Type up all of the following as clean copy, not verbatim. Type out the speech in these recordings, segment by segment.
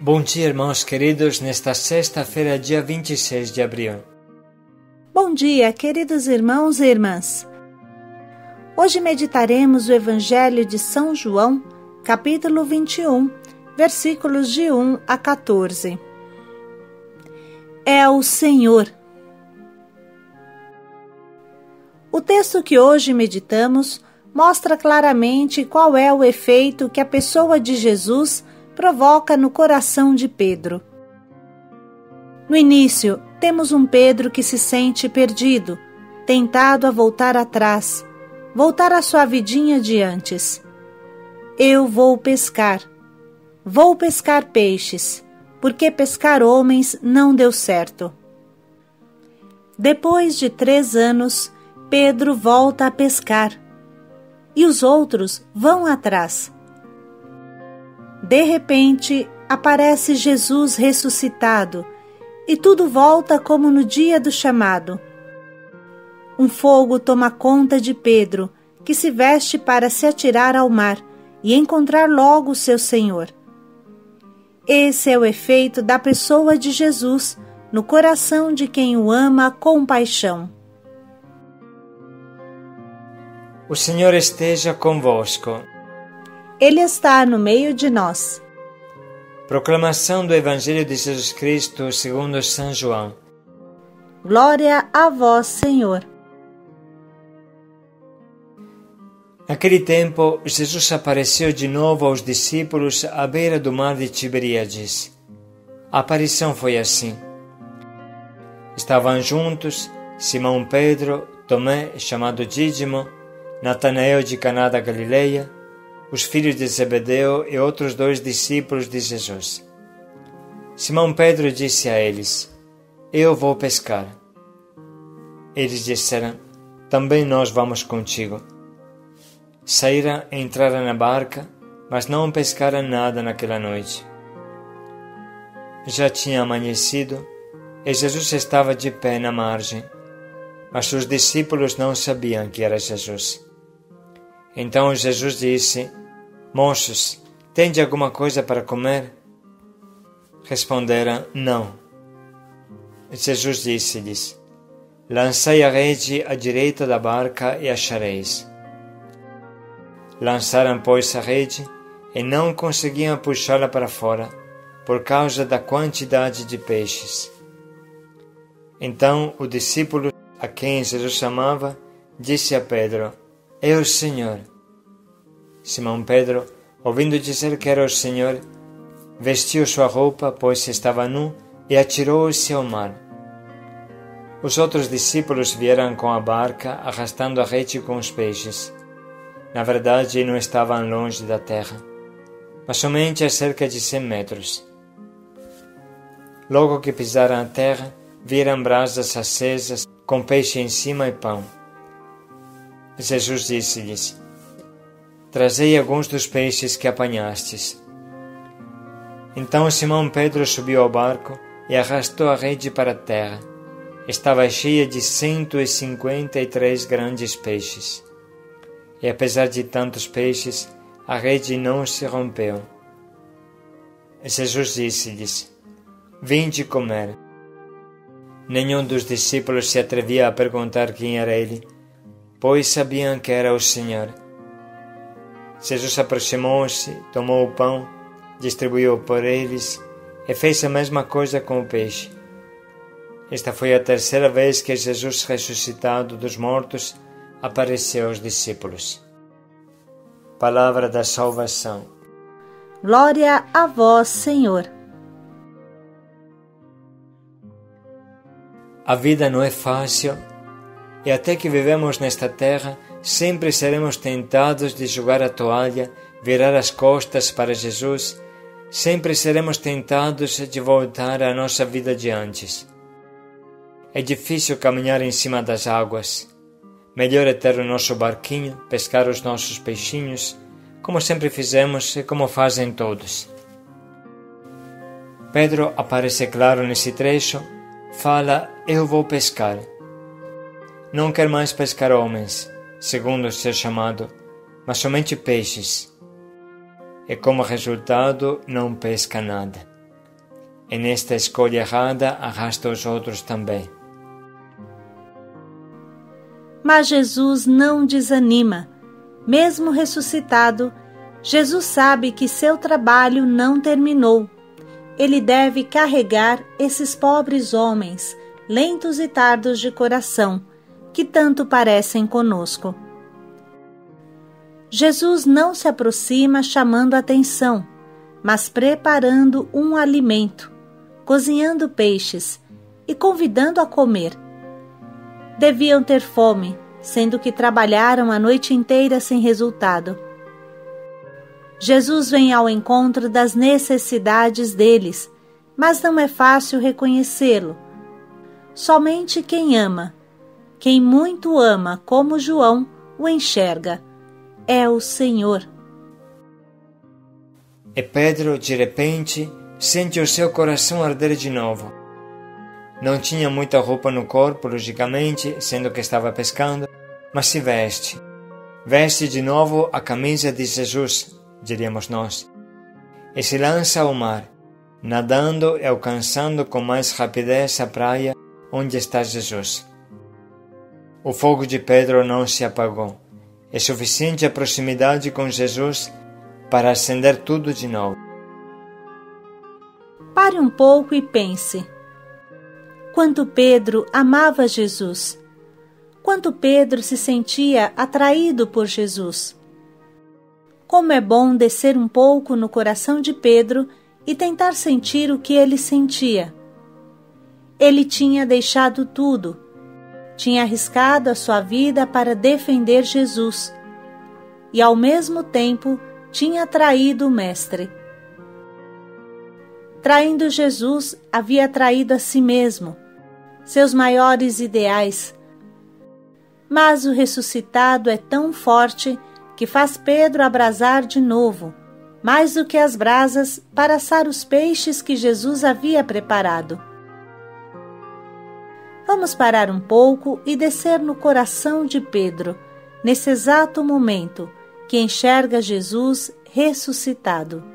Bom dia, irmãos queridos, nesta sexta-feira, dia 26 de abril. Bom dia, queridos irmãos e irmãs. Hoje meditaremos o Evangelho de São João, capítulo 21, versículos de 1 a 14. É o Senhor. O texto que hoje meditamos mostra claramente qual é o efeito que a pessoa de Jesus provoca no coração de Pedro. No início, temos um Pedro que se sente perdido, tentado a voltar atrás, voltar à sua vidinha de antes. Eu vou pescar peixes, porque pescar homens não deu certo. Depois de 3 anos, Pedro volta a pescar, e os outros vão atrás. De repente, aparece Jesus ressuscitado, e tudo volta como no dia do chamado. Um fogo toma conta de Pedro, que se veste para se atirar ao mar e encontrar logo o seu Senhor. Esse é o efeito da pessoa de Jesus no coração de quem o ama com paixão. O Senhor esteja convosco. Ele está no meio de nós. Proclamação do Evangelho de Jesus Cristo segundo São João. Glória a vós, Senhor. Naquele tempo, Jesus apareceu de novo aos discípulos à beira do mar de Tiberíades. A aparição foi assim. Estavam juntos Simão Pedro, Tomé, chamado Dídimo, Natanael de Caná da Galileia, os filhos de Zebedeu e outros 2 discípulos de Jesus. Simão Pedro disse a eles: Eu vou pescar. Eles disseram: Também nós vamos contigo. Saíram e entraram na barca, mas não pescaram nada naquela noite. Já tinha amanhecido e Jesus estava de pé na margem, mas os discípulos não sabiam que era Jesus. Então Jesus disse: Moços, tende alguma coisa para comer? Responderam: Não. Jesus disse-lhes: Lançai a rede à direita da barca e achareis. Lançaram, pois, a rede e não conseguiam puxá-la para fora, por causa da quantidade de peixes. Então o discípulo a quem Jesus amava disse a Pedro: É o Senhor. Simão Pedro, ouvindo dizer que era o Senhor, vestiu sua roupa, pois estava nu, e atirou-se ao mar. Os outros discípulos vieram com a barca, arrastando a rede com os peixes. Na verdade, não estavam longe da terra, mas somente a cerca de 100 metros. Logo que pisaram a terra, viram brasas acesas, com peixe em cima e pão. Jesus disse-lhes: Trazei alguns dos peixes que apanhastes. Então Simão Pedro subiu ao barco e arrastou a rede para a terra. Estava cheia de 153 grandes peixes. E apesar de tantos peixes, a rede não se rompeu. Jesus disse-lhes: Vinde comer. Nenhum dos discípulos se atrevia a perguntar quem era ele, pois sabiam que era o Senhor. Jesus aproximou-se, tomou o pão, distribuiu por eles e fez a mesma coisa com o peixe. Esta foi a 3ª vez que Jesus, ressuscitado dos mortos, apareceu aos discípulos. Palavra da salvação. Glória a vós, Senhor. A vida não é fácil e até que vivemos nesta terra, sempre seremos tentados de jogar a toalha, virar as costas para Jesus, sempre seremos tentados de voltar à nossa vida de antes. É difícil caminhar em cima das águas. Melhor é ter o nosso barquinho, pescar os nossos peixinhos, como sempre fizemos e como fazem todos. Pedro aparece claro nesse trecho, fala: Eu vou pescar. Não quer mais pescar homens, segundo o seu chamado, mas somente peixes. E como resultado não pesca nada. e nesta escolha errada arrasta os outros também. Mas Jesus não desanima. Mesmo ressuscitado, Jesus sabe que seu trabalho não terminou. Ele deve carregar esses pobres homens, lentos e tardos de coração, que tanto parecem conosco. Jesus não se aproxima chamando atenção, mas preparando um alimento, cozinhando peixes e convidando a comer. Deviam ter fome, sendo que trabalharam a noite inteira sem resultado. Jesus vem ao encontro das necessidades deles, mas não é fácil reconhecê-lo. Somente quem ama, quem muito ama, como João, o enxerga. É o Senhor. E Pedro, de repente, sente o seu coração arder de novo. Não tinha muita roupa no corpo, logicamente, sendo que estava pescando, mas se veste. Veste de novo a camisa de Jesus, diríamos nós, e se lança ao mar, nadando e alcançando com mais rapidez a praia onde está Jesus. O fogo de Pedro não se apagou. É suficiente a proximidade com Jesus para acender tudo de novo. Pare um pouco e pense. Quanto Pedro amava Jesus. Quanto Pedro se sentia atraído por Jesus. Como é bom descer um pouco no coração de Pedro e tentar sentir o que ele sentia. Ele tinha deixado tudo. Tinha arriscado a sua vida para defender Jesus. E ao mesmo tempo tinha traído o Mestre. Traindo Jesus, havia traído a si mesmo, seus maiores ideais. Mas o ressuscitado é tão forte que faz Pedro abrasar de novo, mais do que as brasas, para assar os peixes que Jesus havia preparado. Vamos parar um pouco e descer no coração de Pedro, nesse exato momento, que enxerga Jesus ressuscitado.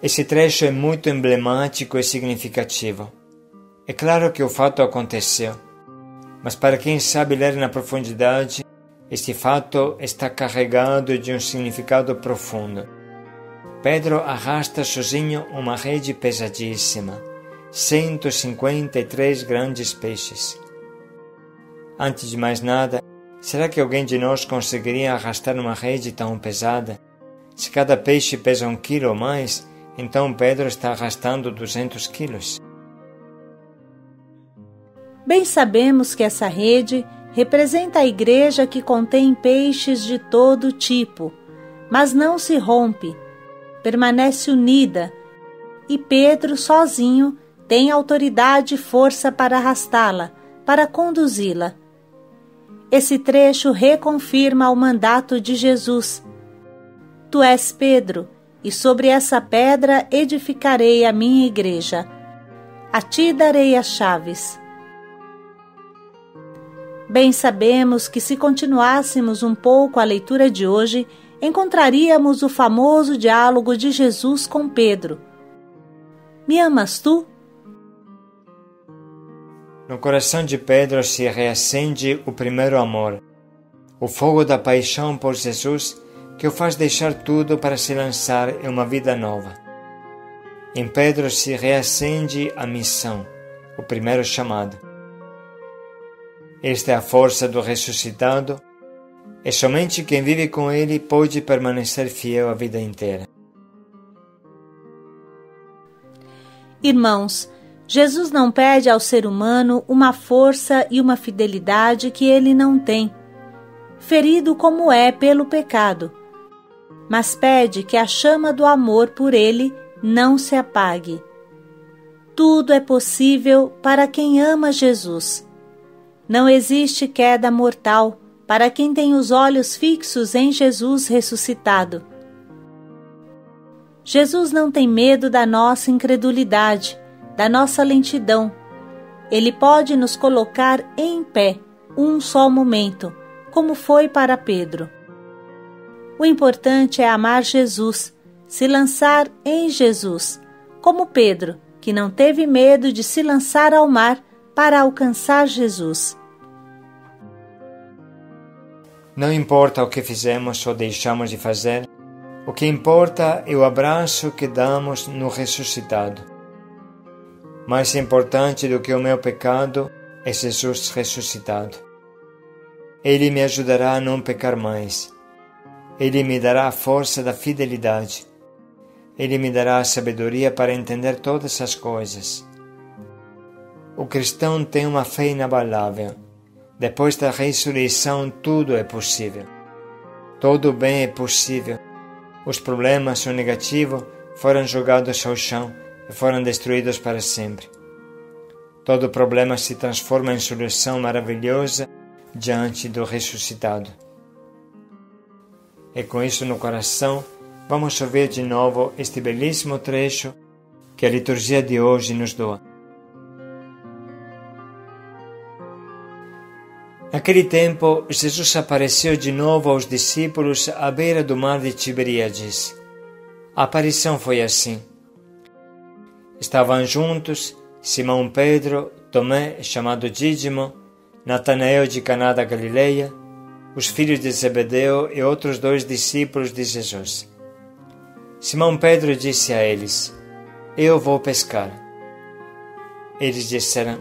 Esse trecho é muito emblemático e significativo. É claro que o fato aconteceu, mas para quem sabe ler na profundidade, este fato está carregado de um significado profundo. Pedro arrasta sozinho uma rede pesadíssima, 153 grandes peixes. Antes de mais nada, será que alguém de nós conseguiria arrastar uma rede tão pesada? Se cada peixe pesa 1 quilo ou mais, então Pedro está arrastando 200 quilos. Bem sabemos que essa rede representa a igreja que contém peixes de todo tipo, mas não se rompe, permanece unida, e Pedro sozinho tem autoridade e força para arrastá-la, para conduzi-la. Esse trecho reconfirma o mandato de Jesus. Tu és Pedro, e sobre essa pedra edificarei a minha igreja. A ti darei as chaves. Bem sabemos que se continuássemos um pouco a leitura de hoje, encontraríamos o famoso diálogo de Jesus com Pedro. Me amas tu? No coração de Pedro se reacende o primeiro amor, o fogo da paixão por Jesus, que o faz deixar tudo para se lançar em uma vida nova. Em Pedro se reacende a missão, o primeiro chamado. Esta é a força do ressuscitado, E somente quem vive com Ele pode permanecer fiel a vida inteira. Irmãos, Jesus não pede ao ser humano uma força e uma fidelidade que ele não tem, ferido como é pelo pecado, mas pede que a chama do amor por ele não se apague. Tudo é possível para quem ama Jesus. Não existe queda mortal para quem tem os olhos fixos em Jesus ressuscitado. Jesus não tem medo da nossa incredulidade, da nossa lentidão. Ele pode nos colocar em pé, um só momento, como foi para Pedro. O importante é amar Jesus, se lançar em Jesus, como Pedro, que não teve medo de se lançar ao mar para alcançar Jesus. Não importa o que fizemos ou deixamos de fazer, o que importa é o abraço que damos no ressuscitado. Mais importante do que o meu pecado é Jesus ressuscitado. Ele me ajudará a não pecar mais. Ele me dará a força da fidelidade. Ele me dará a sabedoria para entender todas as coisas. O cristão tem uma fé inabalável. Depois da ressurreição, tudo é possível. Todo bem é possível. Os problemas, o negativo, foram jogados ao chão e foram destruídos para sempre. Todo problema se transforma em solução maravilhosa diante do ressuscitado. E com isso no coração, vamos ouvir de novo este belíssimo trecho que a liturgia de hoje nos doa. Naquele tempo, Jesus apareceu de novo aos discípulos à beira do mar de Tiberíades. A aparição foi assim. Estavam juntos Simão Pedro, Tomé, chamado Dídimo, Natanael de Caná da Galileia, os filhos de Zebedeu e outros 2 discípulos de Jesus. Simão Pedro disse a eles: Eu vou pescar. Eles disseram: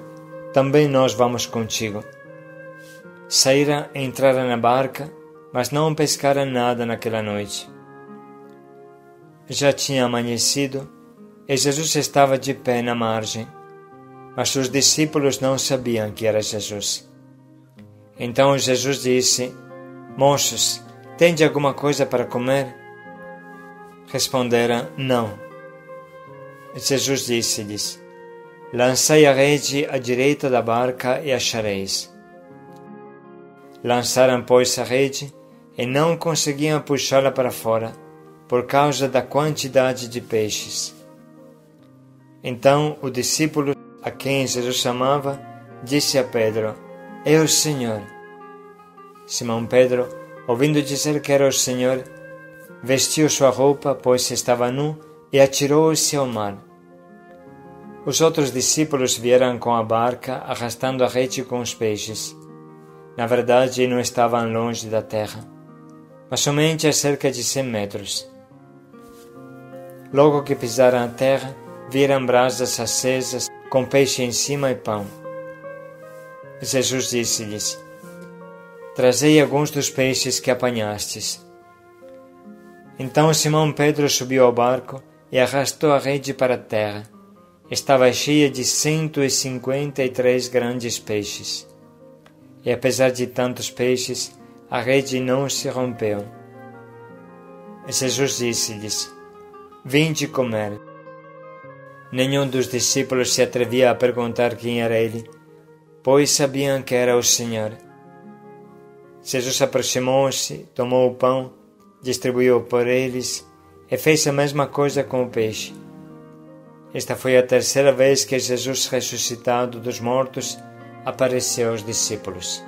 Também nós vamos contigo. Saíram e entraram na barca, mas não pescaram nada naquela noite. Já tinha amanhecido e Jesus estava de pé na margem, mas os discípulos não sabiam que era Jesus. Então Jesus disse: Moços, tende alguma coisa para comer? Responderam: Não. Jesus disse-lhes: Lançai a rede à direita da barca e achareis. Lançaram, pois, a rede e não conseguiam puxá-la para fora, por causa da quantidade de peixes. Então o discípulo a quem Jesus chamava disse a Pedro: É o Senhor. Simão Pedro, ouvindo dizer que era o Senhor, vestiu sua roupa, pois estava nu, e atirou-se ao mar. Os outros discípulos vieram com a barca, arrastando a rede com os peixes. Na verdade, não estavam longe da terra, mas somente a cerca de 100 metros. Logo que pisaram a terra, viram brasas acesas, com peixe em cima e pão. Jesus disse-lhes: Trazei alguns dos peixes que apanhastes. Então Simão Pedro subiu ao barco e arrastou a rede para a terra. Estava cheia de 153 grandes peixes. E apesar de tantos peixes, a rede não se rompeu. Jesus disse-lhes: Vinde comer. Nenhum dos discípulos se atrevia a perguntar quem era ele, pois sabiam que era o Senhor. Jesus aproximou-se, tomou o pão, distribuiu por eles e fez a mesma coisa com o peixe. Esta foi a 3ª vez que Jesus, ressuscitado dos mortos, apareceu aos discípulos.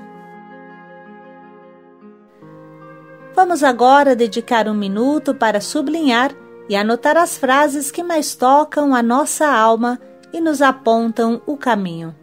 Vamos agora dedicar um minuto para sublinhar e anotar as frases que mais tocam a nossa alma e nos apontam o caminho.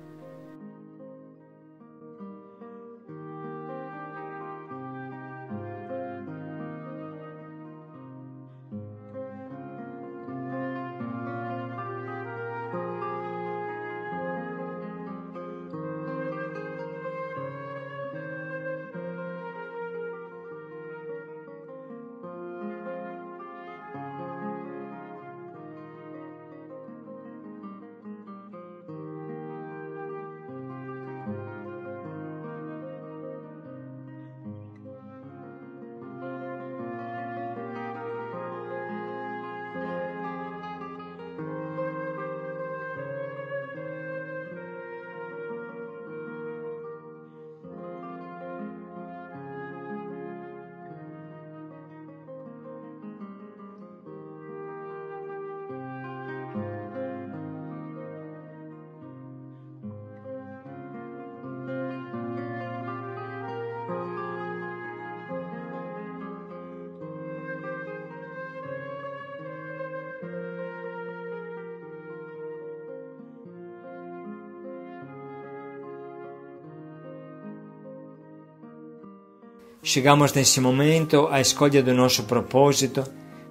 chegamos nesse momento à escolha do nosso propósito,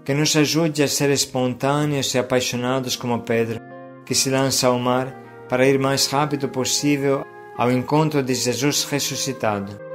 que nos ajude a ser espontâneos e apaixonados como Pedro, que se lança ao mar para ir mais rápido possível ao encontro de Jesus ressuscitado.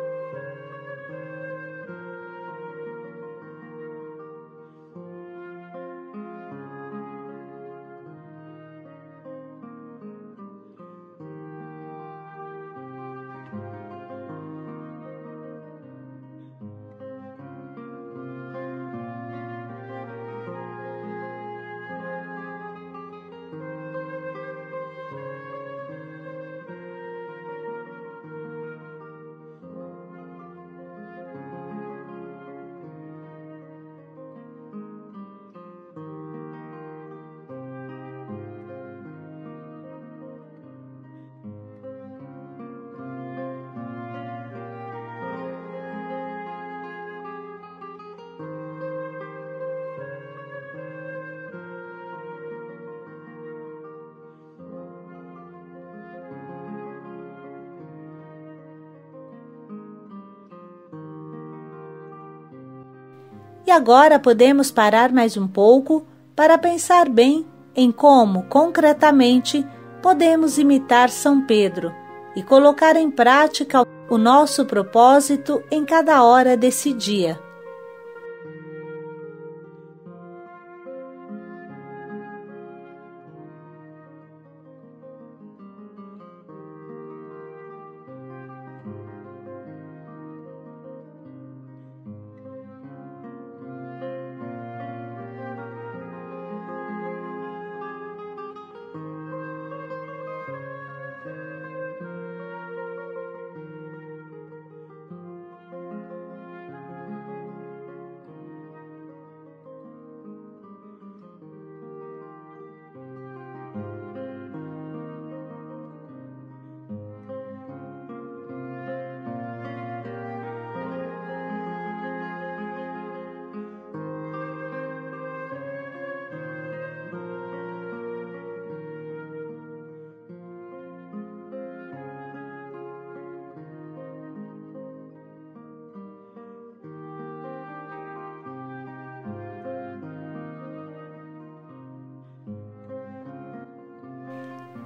E agora podemos parar mais um pouco para pensar bem em como, concretamente, podemos imitar São Pedro e colocar em prática o nosso propósito em cada hora desse dia.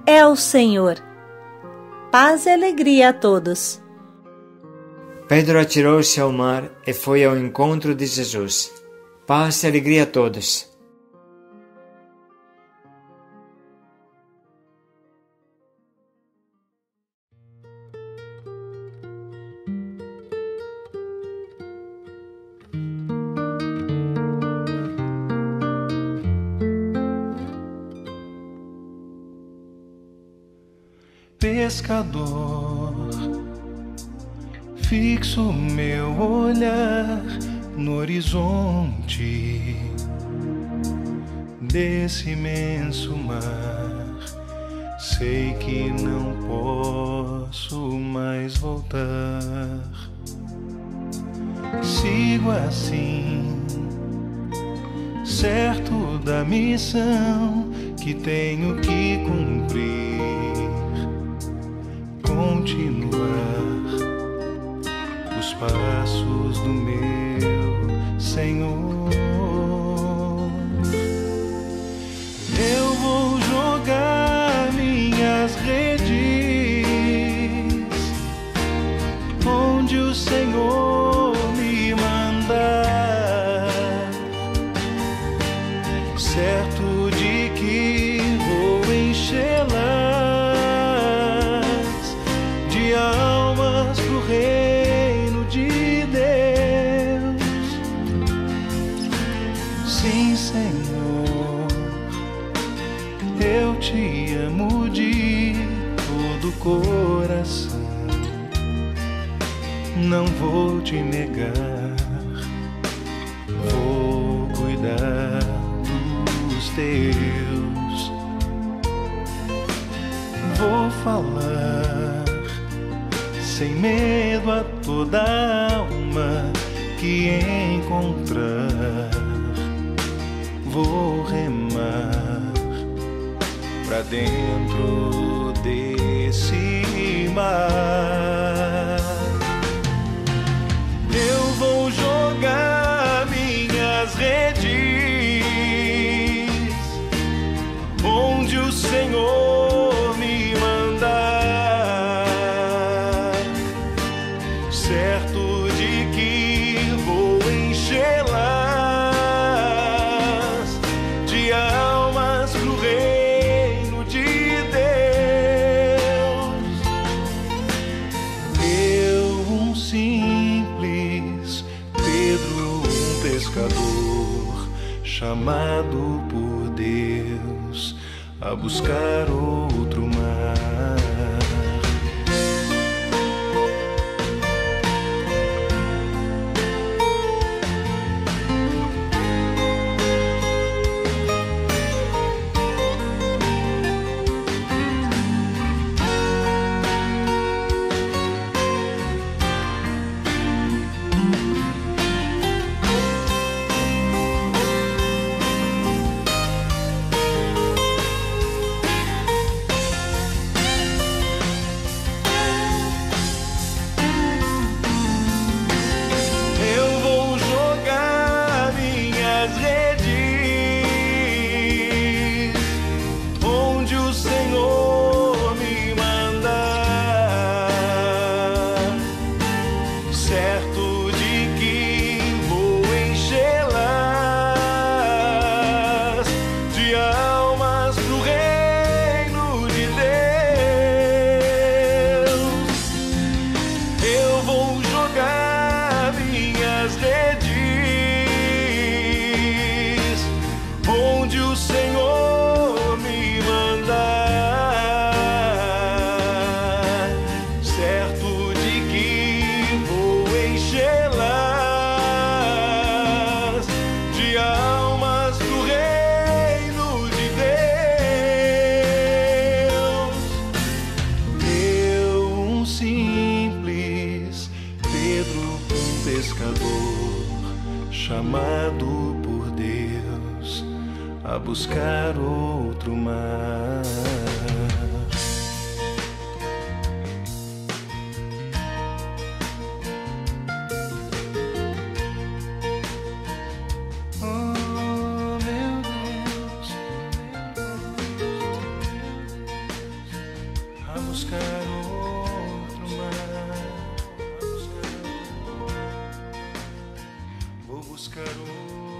É o Senhor. Paz e alegria a todos. Pedro atirou-se ao mar e foi ao encontro de Jesus. Paz e alegria a todos. Pescador, fixo meu olhar no horizonte desse imenso mar. Sei que não posso mais voltar. Sigo assim, certo da missão que tenho que cumprir. Continuar os passos do meu Senhor. Eu vou jogar minhas redes onde o Senhor me mandar, certo de que vou enchê-las de almas pro reino de Deus. Sim, Senhor, eu te amo de todo o coração. Não vou te negar, vou cuidar dos teus. Vou falar sem medo a toda alma que encontrar. Vou remar pra dentro desse mar. Eu Pedro, um pescador, chamado por Deus a buscar outro mar. Chamado por Deus a buscar outro mar. Oh, meu Deus, a buscar outro mar. Vou buscar outro.